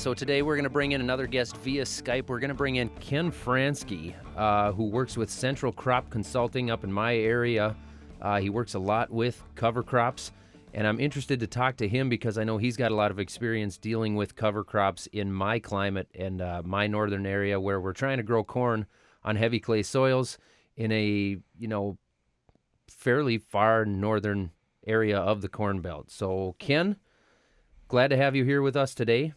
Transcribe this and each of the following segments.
So today we're going to bring in another guest via Skype. We're going to bring in Ken Franzky, who works with Centrol Crop Consulting up in my area. He works a lot with cover crops, and I'm interested to talk to him because I know he's got a lot of experience dealing with cover crops in my climate and my northern area where we're trying to grow corn on heavy clay soils in a, fairly far northern area of the Corn Belt. So, Ken, glad to have you here with us today.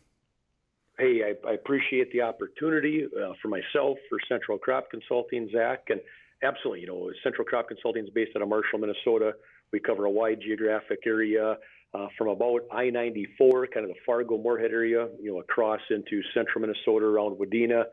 Hey, I appreciate the opportunity for myself, for Centrol Crop Consulting, Zach, and absolutely, Centrol Crop Consulting is based out of Marshall, Minnesota. We cover a wide geographic area from about I-94, kind of the Fargo-Moorhead area, across into central Minnesota around Wadena,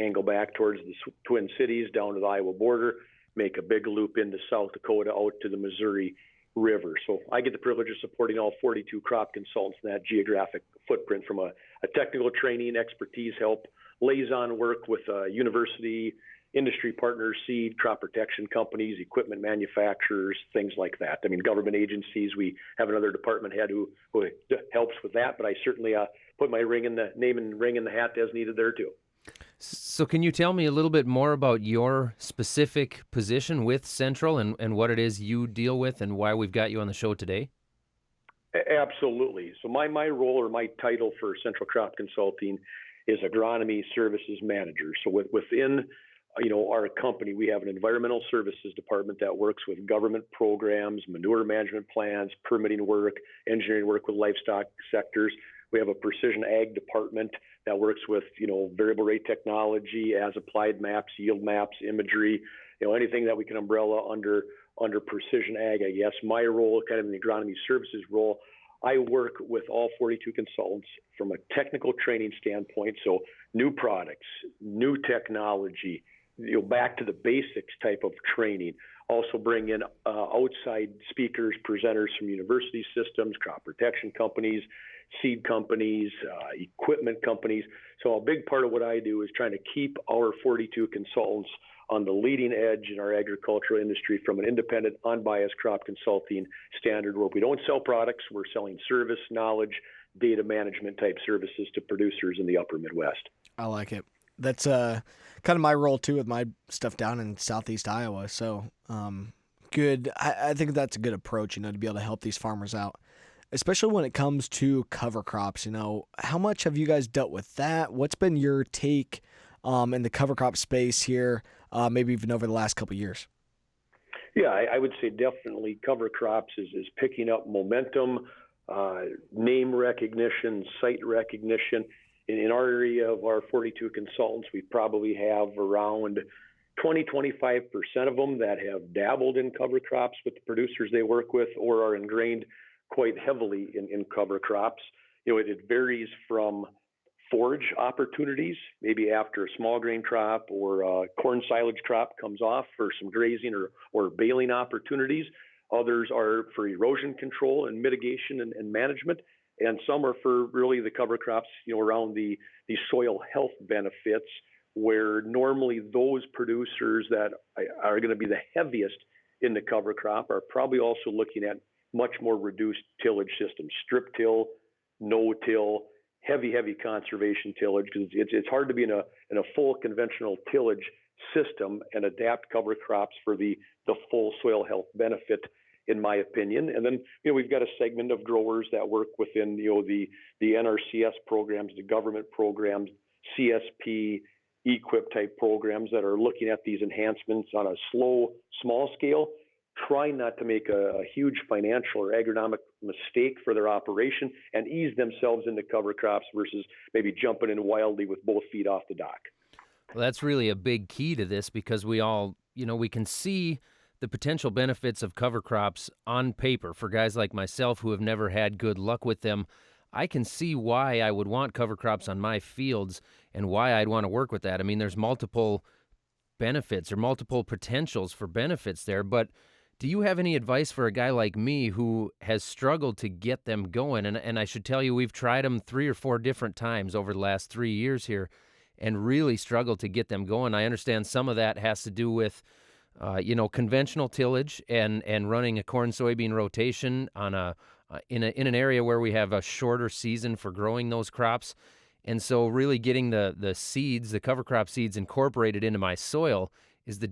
angle back towards the Twin Cities, down to the Iowa border, make a big loop into South Dakota out to the Missouri River. So I get the privilege of supporting all 42 crop consultants in that geographic footprint from a technical training, expertise help, liaison work with university, industry partners, seed, crop protection companies, equipment manufacturers, things like that. I mean, government agencies, we have another department head who helps with that, but I certainly put my name and ring in the hat as needed there too. So can you tell me a little bit more about your specific position with Centrol and what it is you deal with and why we've got you on the show today? Absolutely. So my role or my title for Centrol Crop Consulting is Agronomy Services Manager. So within our company, we have an environmental services department that works with government programs, manure management plans, permitting work, engineering work with livestock sectors. We have a precision ag department that works with, variable rate technology, as applied maps, yield maps, imagery, anything that we can umbrella under precision ag, I guess. My role, kind of in the agronomy services role, I work with all 42 consultants from a technical training standpoint. So new products, new technology, back to the basics type of training. Also bring in outside speakers, presenters from university systems, crop protection companies, seed companies, equipment companies. So a big part of what I do is trying to keep our 42 consultants on the leading edge in our agricultural industry from an independent, unbiased crop consulting standard where we don't sell products, we're selling service, knowledge, data management type services to producers in the upper Midwest. I like it. That's kind of my role too with my stuff down in southeast Iowa. So good. I think that's a good approach, to be able to help these farmers out, especially when it comes to cover crops. How much have you guys dealt with that? What's been your take in the cover crop space here, maybe even over the last couple of years? Yeah, I would say definitely cover crops is picking up momentum, name recognition, site recognition. In our area of our 42 consultants, we probably have around 20-25% of them that have dabbled in cover crops with the producers they work with or are ingrained quite heavily in cover crops. It varies from forage opportunities, maybe after a small grain crop or a corn silage crop comes off for some grazing or baling opportunities. Others are for erosion control and mitigation and management. And some are for really the cover crops, around the soil health benefits, where normally those producers that are going to be the heaviest in the cover crop are probably also looking at much more reduced tillage systems, strip till, no-till, heavy conservation tillage, because it's hard to be in a full conventional tillage system and adapt cover crops for the full soil health benefit, in my opinion. And then, we've got a segment of growers that work within, the NRCS programs, the government programs, CSP, EQIP type programs that are looking at these enhancements on a small scale, trying not to make a huge financial or agronomic mistake for their operation and ease themselves into cover crops versus maybe jumping in wildly with both feet off the dock. Well, that's really a big key to this because we all, we can see the potential benefits of cover crops on paper for guys like myself who have never had good luck with them. I can see why I would want cover crops on my fields and why I'd want to work with that. I mean, there's multiple benefits or multiple potentials for benefits there, but do you have any advice for a guy like me who has struggled to get them going? And I should tell you, we've tried them 3 or 4 different times over the last 3 years here and really struggled to get them going. I understand some of that has to do with conventional tillage and running a corn soybean rotation on in an area where we have a shorter season for growing those crops. And so really getting the seeds, the cover crop seeds incorporated into my soil is the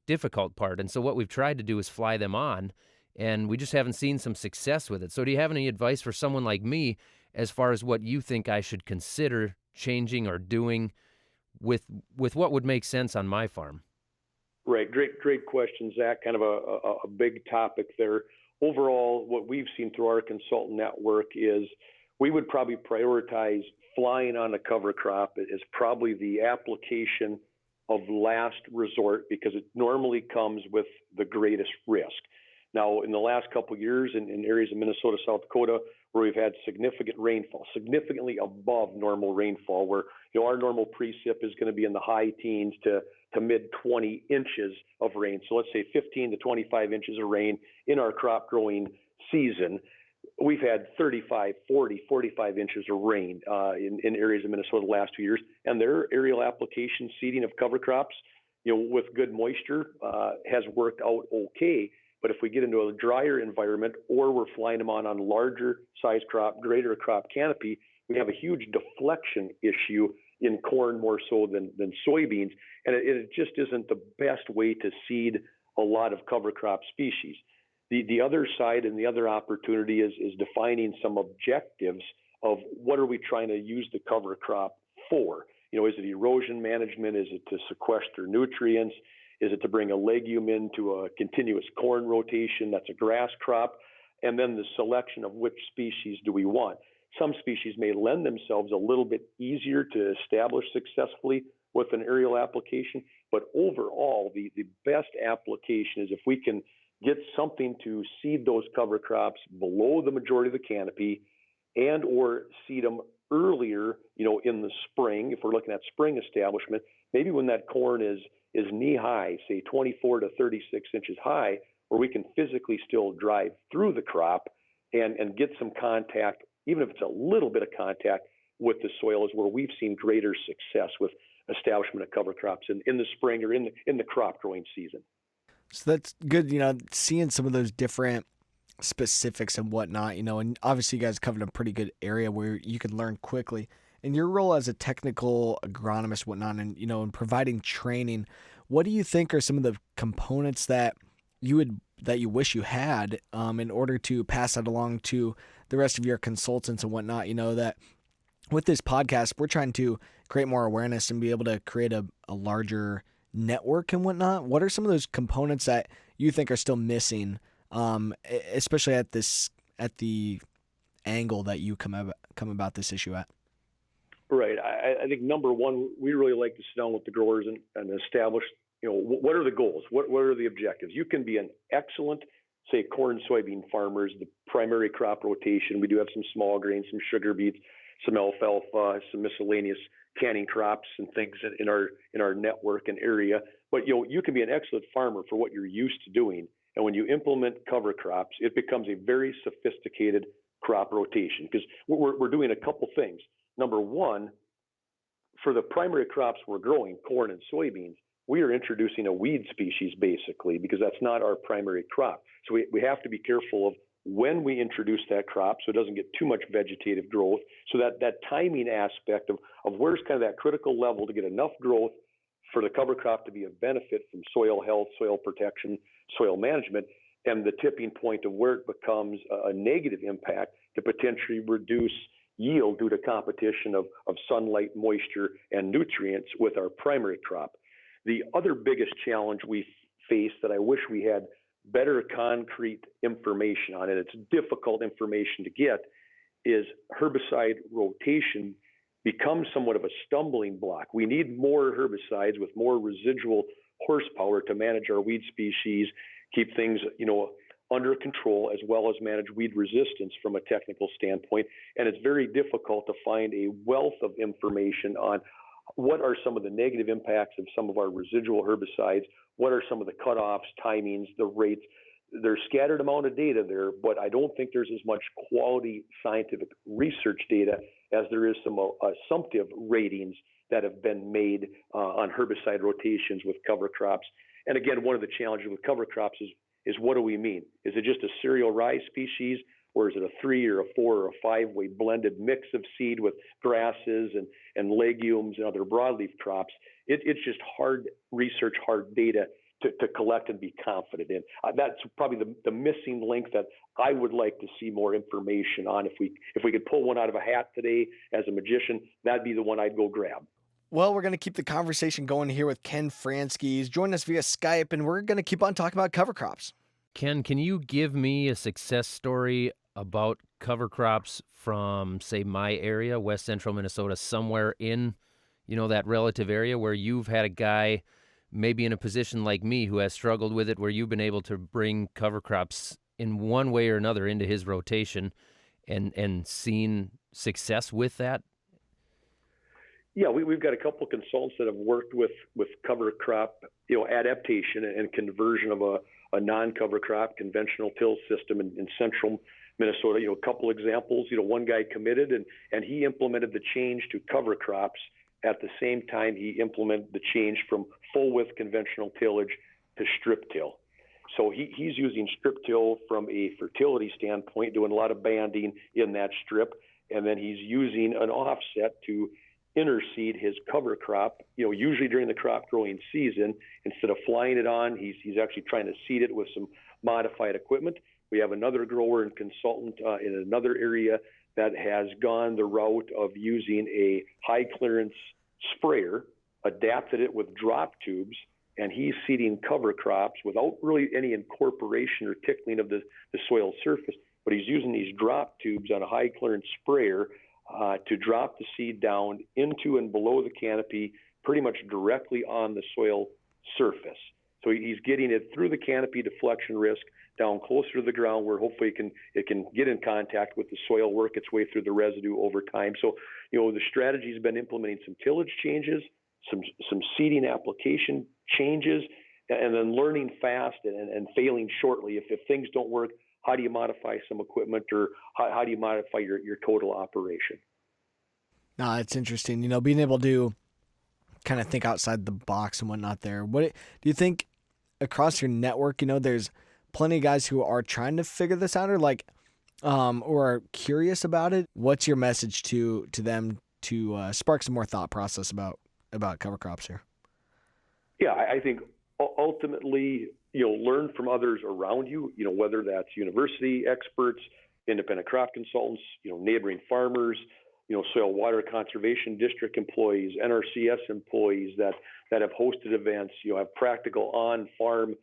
difficult part. And so what we've tried to do is fly them on, and we just haven't seen some success with it. So do you have any advice for someone like me as far as what you think I should consider changing or doing with what would make sense on my farm? Right. Great question, Zach. Kind of a big topic there. Overall, what we've seen through our consultant network is we would probably prioritize flying on a cover crop as probably the application of last resort because it normally comes with the greatest risk. Now, in the last couple of years in areas of Minnesota, South Dakota, where we've had significant rainfall, significantly above normal rainfall, where our normal precip is going to be in the high teens to mid 20 inches of rain. So let's say 15 to 25 inches of rain in our crop growing season. We've had 35, 40, 45 inches of rain in areas of Minnesota the last 2 years, and their aerial application seeding of cover crops, with good moisture, has worked out okay. But if we get into a drier environment or we're flying them on larger size crop, greater crop canopy, we have a huge deflection issue in corn more so than soybeans. And it just isn't the best way to seed a lot of cover crop species. The other side and the other opportunity is defining some objectives of what are we trying to use the cover crop for? Is it erosion management? Is it to sequester nutrients? Is it to bring a legume into a continuous corn rotation that's a grass crop? And then the selection of which species do we want. Some species may lend themselves a little bit easier to establish successfully with an aerial application, but overall, the best application is if we can get something to seed those cover crops below the majority of the canopy and or seed them earlier, in the spring, if we're looking at spring establishment, maybe when that corn is knee high, say 24 to 36 inches high, where we can physically still drive through the crop and get some contact, even if it's a little bit of contact with the soil, is where we've seen greater success with establishment of cover crops in the spring or in the crop growing season. So that's good, seeing some of those different specifics and whatnot, and obviously you guys covered a pretty good area where you can learn quickly. In your role as a technical agronomist, whatnot, and in providing training, what do you think are some of the components that you wish you had in order to pass that along to the rest of your consultants and whatnot? That with this podcast, we're trying to create more awareness and be able to create a larger network and whatnot. What are some of those components that you think are still missing, especially at the angle that you come about this issue at? Right. I think number one, we really like to sit down with the growers and establish, what are the goals? What are the objectives? You can be an excellent, say, corn, soybean farmers, the primary crop rotation. We do have some small grains, some sugar beets, some alfalfa, some miscellaneous canning crops and things in our network and area. But, you can be an excellent farmer for what you're used to doing. And when you implement cover crops, it becomes a very sophisticated crop rotation because we're doing a couple things. Number one, for the primary crops we're growing, corn and soybeans, we are introducing a weed species basically because that's not our primary crop. So we have to be careful of when we introduce that crop so it doesn't get too much vegetative growth. So that timing aspect of where's kind of that critical level to get enough growth for the cover crop to be a benefit from soil health, soil protection, soil management, and the tipping point of where it becomes a negative impact to potentially reduce yield due to competition of sunlight, moisture, and nutrients with our primary crop. The other biggest challenge we face that I wish we had better concrete information on, and it's difficult information to get, is herbicide rotation becomes somewhat of a stumbling block. We need more herbicides with more residual horsepower to manage our weed species, keep things, under control, as well as manage weed resistance from a technical standpoint. And it's very difficult to find a wealth of information on what are some of the negative impacts of some of our residual herbicides, what are some of the cutoffs, timings, the rates. There's scattered amount of data there, but I don't think there's as much quality scientific research data as there is some assumptive ratings that have been made on herbicide rotations with cover crops. And again, one of the challenges with cover crops is what do we mean? Is it just a cereal rye species, or is it a 3 or a 4 or a 5-way blended mix of seed with grasses and legumes and other broadleaf crops? It's just hard research, hard data to collect and be confident in. That's probably the missing link that I would like to see more information on. If we could pull one out of a hat today as a magician, that'd be the one I'd go grab. Well, we're going to keep the conversation going here with Ken Franzky. He's joining us via Skype, and we're going to keep on talking about cover crops. Ken, can you give me a success story about cover crops from, say, my area, West Central Minnesota, somewhere in, that relative area where you've had a guy maybe in a position like me who has struggled with it, where you've been able to bring cover crops in one way or another into his rotation and seen success with that? Yeah, we've got a couple of consultants that have worked with cover crop, adaptation and conversion of a non-cover crop conventional till system in central Minnesota. A couple examples. One guy committed and he implemented the change to cover crops. At the same time, he implemented the change from full width conventional tillage to strip till. So he's using strip till from a fertility standpoint, doing a lot of banding in that strip, and then he's using an offset to interseed his cover crop, usually during the crop growing season. Instead of flying it on, he's actually trying to seed it with some modified equipment. We have another grower and consultant in another area that has gone the route of using a high clearance sprayer, adapted it with drop tubes, and he's seeding cover crops without really any incorporation or tickling of the soil surface. But he's using these drop tubes on a high clearance sprayer to drop the seed down into and below the canopy, pretty much directly on the soil surface. So he's getting it through the canopy deflection risk down closer to the ground, where hopefully it can get in contact with the soil, work its way through the residue over time. So, the strategy's been implementing some tillage changes, some seeding application changes, and then learning fast and failing shortly. If things don't work, how do you modify some equipment, or how do you modify your total operation? No, it's interesting. Being able to kind of think outside the box and whatnot there. What do you think across your network, there's plenty of guys who are trying to figure this out, or are curious about it? What's your message to them to spark some more thought process about cover crops here? Yeah, I think ultimately, learn from others around you, whether that's university experts, independent crop consultants, neighboring farmers, soil water conservation district employees, NRCS employees that have hosted events, have practical on-farm,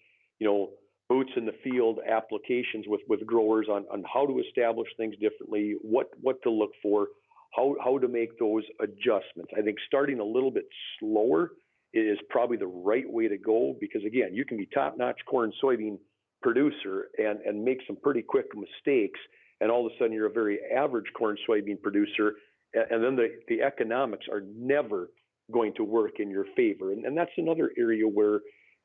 boots in the field applications with growers on how to establish things differently, what to look for, how to make those adjustments. I think starting a little bit slower is probably the right way to go, because again, you can be top-notch corn soybean producer and make some pretty quick mistakes, and all of a sudden you're a very average corn soybean producer, and then the economics are never going to work in your favor. And that's another area where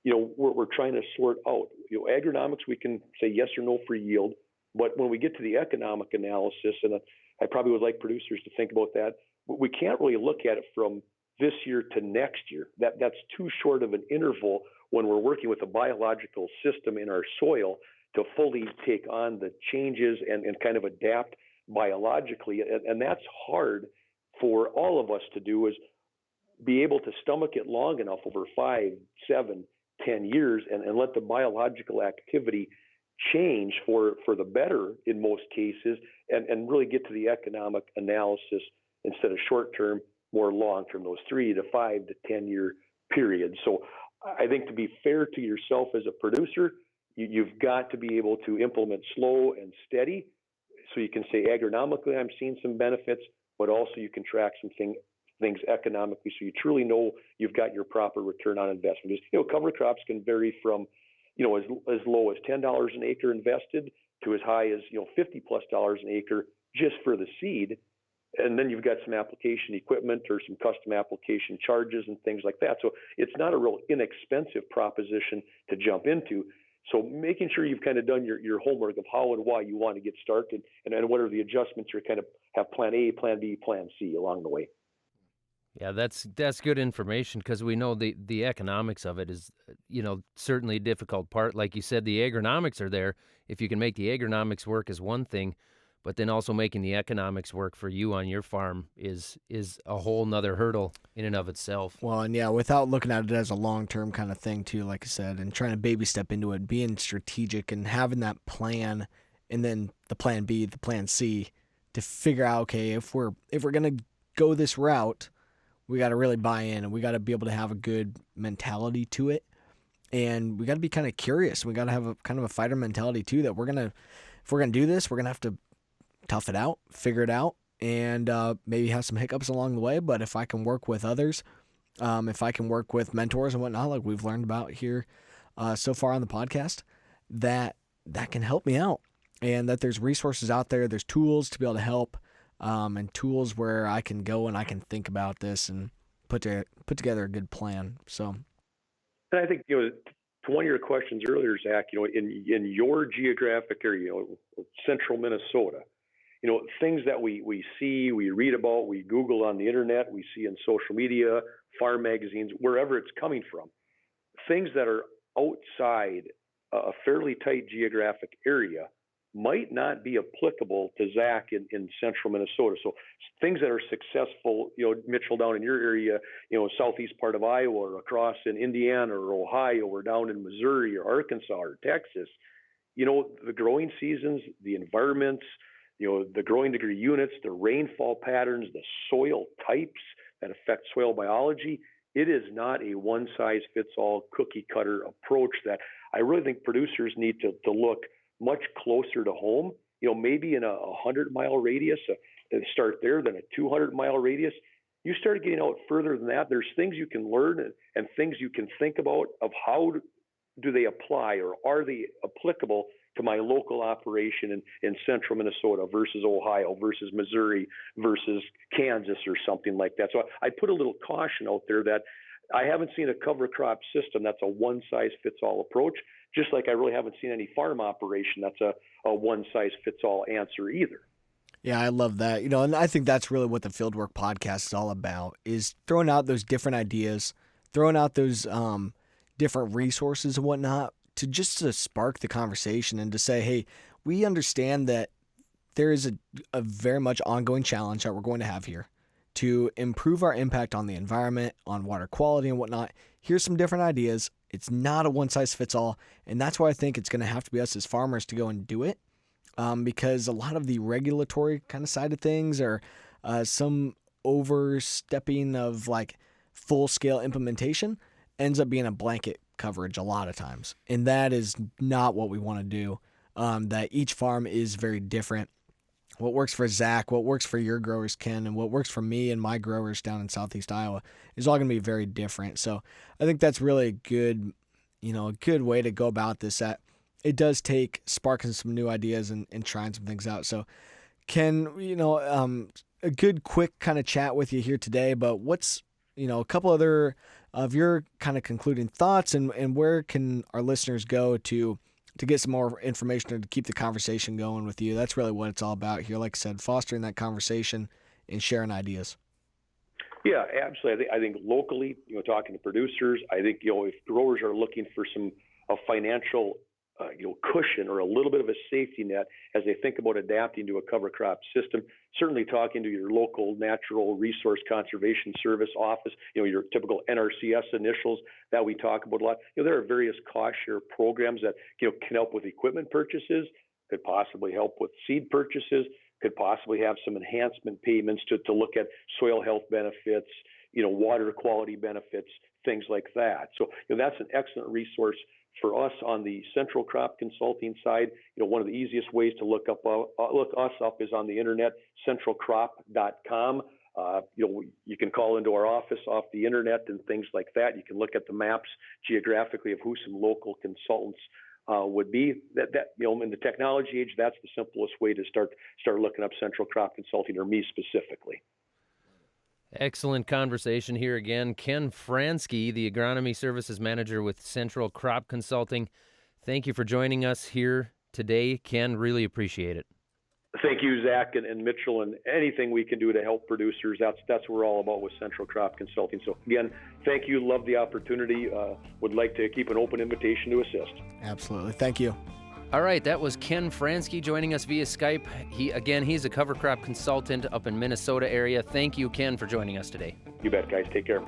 we're trying to sort out. Agronomics, we can say yes or no for yield, but when we get to the economic analysis, and I probably would like producers to think about that, we can't really look at it from this year to next year. That's too short of an interval when we're working with a biological system in our soil to fully take on the changes and kind of adapt biologically. And that's hard for all of us to do, is be able to stomach it long enough over 5, 7, 10 years and let the biological activity change for the better in most cases, and really get to the economic analysis instead of short-term, more long-term, those 3 to 5 to 10-year periods. So I think, to be fair to yourself as a producer, you've got to be able to implement slow and steady, so you can say agronomically I'm seeing some benefits, but also you can track some things economically, so you truly know you've got your proper return on investment. Cover crops can vary from as low as $10 an acre invested to as high as $50+ an acre just for the seed. And then you've got some application equipment or some custom application charges and things like that. So it's not a real inexpensive proposition to jump into. So making sure you've kind of done your homework of how and why you want to get started, and what are the adjustments you're kind of have plan A, plan B, plan C along the way. Yeah, that's good information, because we know the economics of it is, certainly a difficult part. Like you said, the agronomics are there. If you can make the agronomics work is one thing, but then also making the economics work for you on your farm is a whole nother hurdle in and of itself. Well, and yeah, without looking at it as a long-term kind of thing too, like I said, and trying to baby step into it, being strategic and having that plan, and then the plan B, the plan C, to figure out, okay, if we're gonna go this route, we got to really buy in, and we got to be able to have a good mentality to it, and we got to be kind of curious. We got to have a kind of a fighter mentality too. That if we're gonna do this, we're gonna have to tough it out, figure it out, and maybe have some hiccups along the way. But if I can work with others, if I can work with mentors and whatnot, like we've learned about here so far on the podcast, that can help me out, and that there's resources out there, there's tools to be able to help, and tools where I can go and I can think about this and put together a good plan. So, and I think, to one of your questions earlier, Zach, in your geographic area, central Minnesota, things that we see, we read about, we Google on the internet, we see in social media, farm magazines, wherever it's coming from, things that are outside a fairly tight geographic area might not be applicable to Zach in central Minnesota. So things that are successful, Mitchell, down in your area, southeast part of Iowa, or across in Indiana or Ohio, or down in Missouri or Arkansas or Texas, the growing seasons, the environments, the growing degree units, the rainfall patterns, the soil types that affect soil biology, it is not a one-size-fits-all cookie-cutter approach that I really think producers need to look much closer to home, maybe in a 100-mile radius, and start there, then a 200-mile radius. You start getting out further than that, there's things you can learn and things you can think about of how do they apply, or are they applicable to my local operation in central Minnesota versus Ohio versus Missouri versus Kansas or something like that. So I put a little caution out there that I haven't seen a cover crop system that's a one-size-fits-all approach, just like I really haven't seen any farm operation that's a one-size-fits-all answer either. Yeah, I love that. And I think that's really what the Fieldwork podcast is all about, is throwing out those different ideas, throwing out those different resources and whatnot to spark the conversation and to say, hey, we understand that there is a very much ongoing challenge that we're going to have here to improve our impact on the environment, on water quality and whatnot. Here's some different ideas. It's not a one-size-fits-all, and that's why I think it's going to have to be us as farmers to go and do it, because a lot of the regulatory kind of side of things, or some overstepping of like full-scale implementation, ends up being a blanket coverage a lot of times, and that is not what we want to do. That each farm is very different. What works for Zach, what works for your growers, Ken, and what works for me and my growers down in southeast Iowa is all going to be very different. So I think that's really a good way to go about this. That it does take sparking some new ideas and trying some things out. So Ken, a good quick kind of chat with you here today, but what's, a couple other of your kind of concluding thoughts, and where can our listeners go to get some more information or to keep the conversation going with you? That's really what it's all about here. Like I said, fostering that conversation and sharing ideas. Yeah, absolutely. I think locally, talking to producers, I think, if growers are looking for a financial, cushion or a little bit of a safety net as they think about adapting to a cover crop system, certainly talking to your local Natural Resource Conservation Service office, your typical NRCS initials that we talk about a lot. There are various cost share programs that, can help with equipment purchases, could possibly help with seed purchases, could possibly have some enhancement payments to look at soil health benefits, water quality benefits, things like that. So that's an excellent resource for us on the Centrol Crop Consulting side. One of the easiest ways to look us up is on the internet, centralcrop.com. You can call into our office off the internet and things like that. You can look at the maps geographically of who some local consultants would be. That in the technology age, that's the simplest way to start looking up Centrol Crop Consulting, or me specifically. Excellent conversation here again. Ken Franzky, the Agronomy Services Manager with Centrol Crop Consulting. Thank you for joining us here today, Ken. Really appreciate it. Thank you, Zach and Mitchell, and anything we can do to help producers. That's what we're all about with Centrol Crop Consulting. So again, thank you. Love the opportunity. Would like to keep an open invitation to assist. Absolutely. Thank you. All right, that was Ken Franzky joining us via Skype. He's a cover crop consultant up in Minnesota area. Thank you, Ken, for joining us today. You bet, guys. Take care.